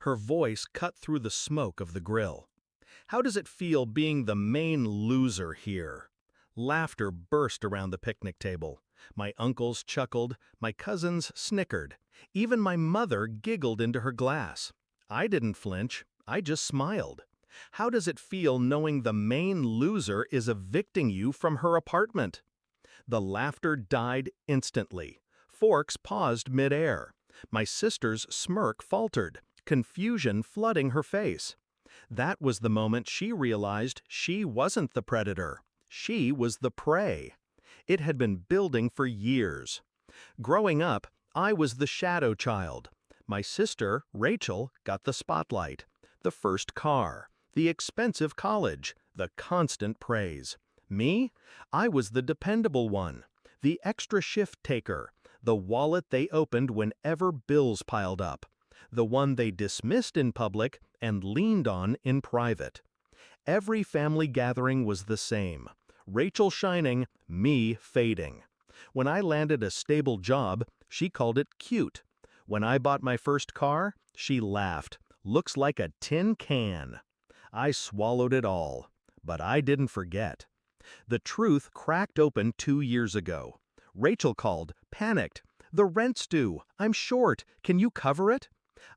Her voice cut through the smoke of the grill. "How does it feel being the main loser here?" Laughter burst around the picnic table. My uncles chuckled, my cousins snickered. Even my mother giggled into her glass. I didn't flinch, I just smiled. How does it feel knowing the main loser is evicting you from her apartment? The laughter died instantly. Forks paused midair. My sister's smirk faltered, confusion flooding her face. That was the moment she realized she wasn't the predator. She was the prey. It had been building for years. Growing up, I was the shadow child. My sister, Rachel, got the spotlight. The first car, the expensive college, the constant praise. Me? I was the dependable one, the extra shift taker, the wallet they opened whenever bills piled up, the one they dismissed in public and leaned on in private. Every family gathering was the same. Rachel shining, me fading. When I landed a stable job, she called it cute. When I bought my first car, she laughed. Looks like a tin can. I swallowed it all. But I didn't forget. The truth cracked open 2 years ago. Rachel called, panicked. "The rent's due. I'm short. Can you cover it?"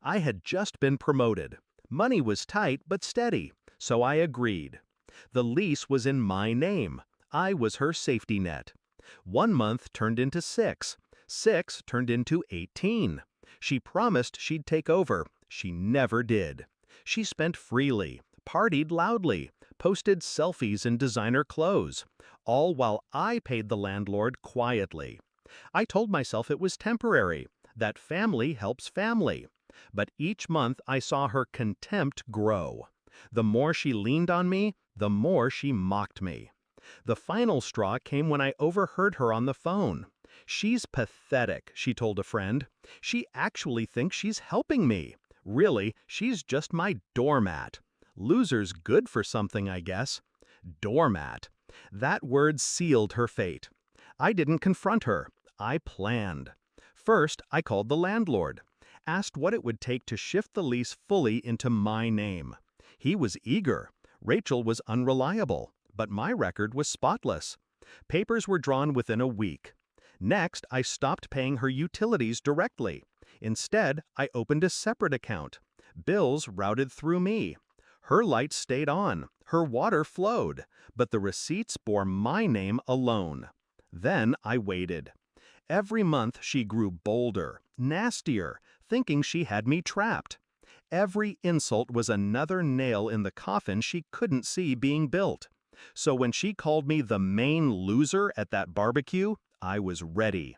I had just been promoted. Money was tight but steady, so I agreed. The lease was in my name. I was her safety net. 1 month turned into 6. 6 turned into 18. She promised she'd take over. She never did. She spent freely, partied loudly, posted selfies in designer clothes, all while I paid the landlord quietly. I told myself it was temporary, that family helps family. But each month I saw her contempt grow. The more she leaned on me, the more she mocked me. The final straw came when I overheard her on the phone. "She's pathetic," she told a friend. "She actually thinks she's helping me. Really, she's just my doormat." Loser's good for something, I guess. Doormat. That word sealed her fate. I didn't confront her. I planned. First, I called the landlord. Asked what it would take to shift the lease fully into my name. He was eager. Rachel was unreliable, but my record was spotless. Papers were drawn within a week. Next, I stopped paying her utilities directly. Instead, I opened a separate account. Bills routed through me. Her lights stayed on, her water flowed, but the receipts bore my name alone. Then I waited. Every month she grew bolder, nastier, thinking she had me trapped. Every insult was another nail in the coffin she couldn't see being built. So when she called me the main loser at that barbecue, I was ready.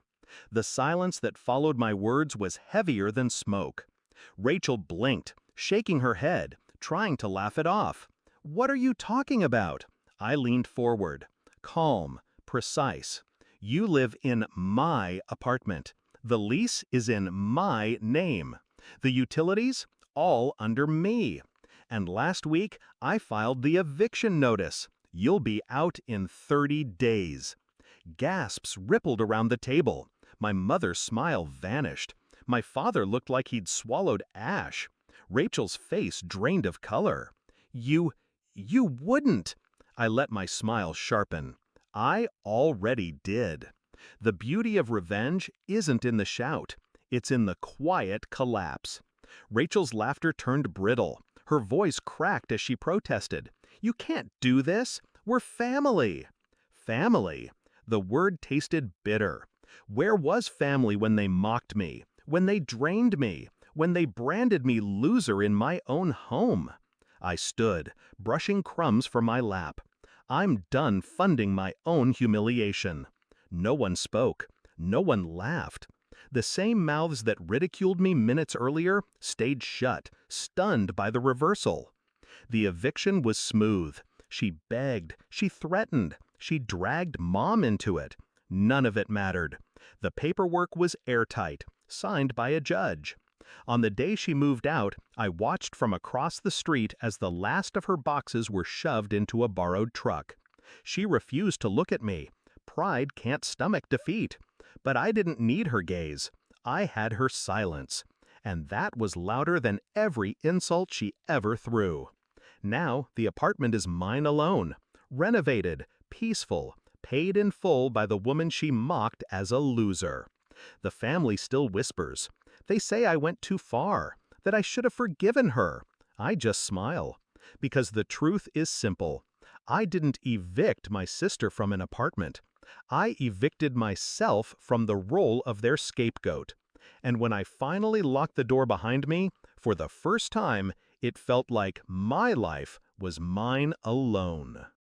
The silence that followed my words was heavier than smoke. Rachel blinked, shaking her head, trying to laugh it off. "What are you talking about?" I leaned forward, calm, precise. "You live in my apartment. The lease is in my name. The utilities, all under me. And last week, I filed the eviction notice. You'll be out in 30 days. Gasps rippled around the table. My mother's smile vanished. My father looked like he'd swallowed ash. Rachel's face drained of color. You wouldn't." I let my smile sharpen. I already did. The beauty of revenge isn't in the shout. It's in the quiet collapse. Rachel's laughter turned brittle. Her voice cracked as she protested. "You can't do this. We're family." Family. The word tasted bitter. Where was family when they mocked me, when they drained me, when they branded me loser in my own home? I stood, brushing crumbs from my lap. I'm done funding my own humiliation. No one spoke. No one laughed. The same mouths that ridiculed me minutes earlier stayed shut, stunned by the reversal. The eviction was smooth. She begged, she threatened, she dragged Mom into it. None of it mattered. The paperwork was airtight, signed by a judge. On the day she moved out, I watched from across the street as the last of her boxes were shoved into a borrowed truck. She refused to look at me. Pride can't stomach defeat. But I didn't need her gaze. I had her silence. And that was louder than every insult she ever threw. Now the apartment is mine alone, renovated, peaceful, paid in full by the woman she mocked as a loser. The family still whispers. They say I went too far, that I should have forgiven her. I just smile. Because the truth is simple. I didn't evict my sister from an apartment. I evicted myself from the role of their scapegoat. And when I finally locked the door behind me, for the first time, it felt like my life was mine alone.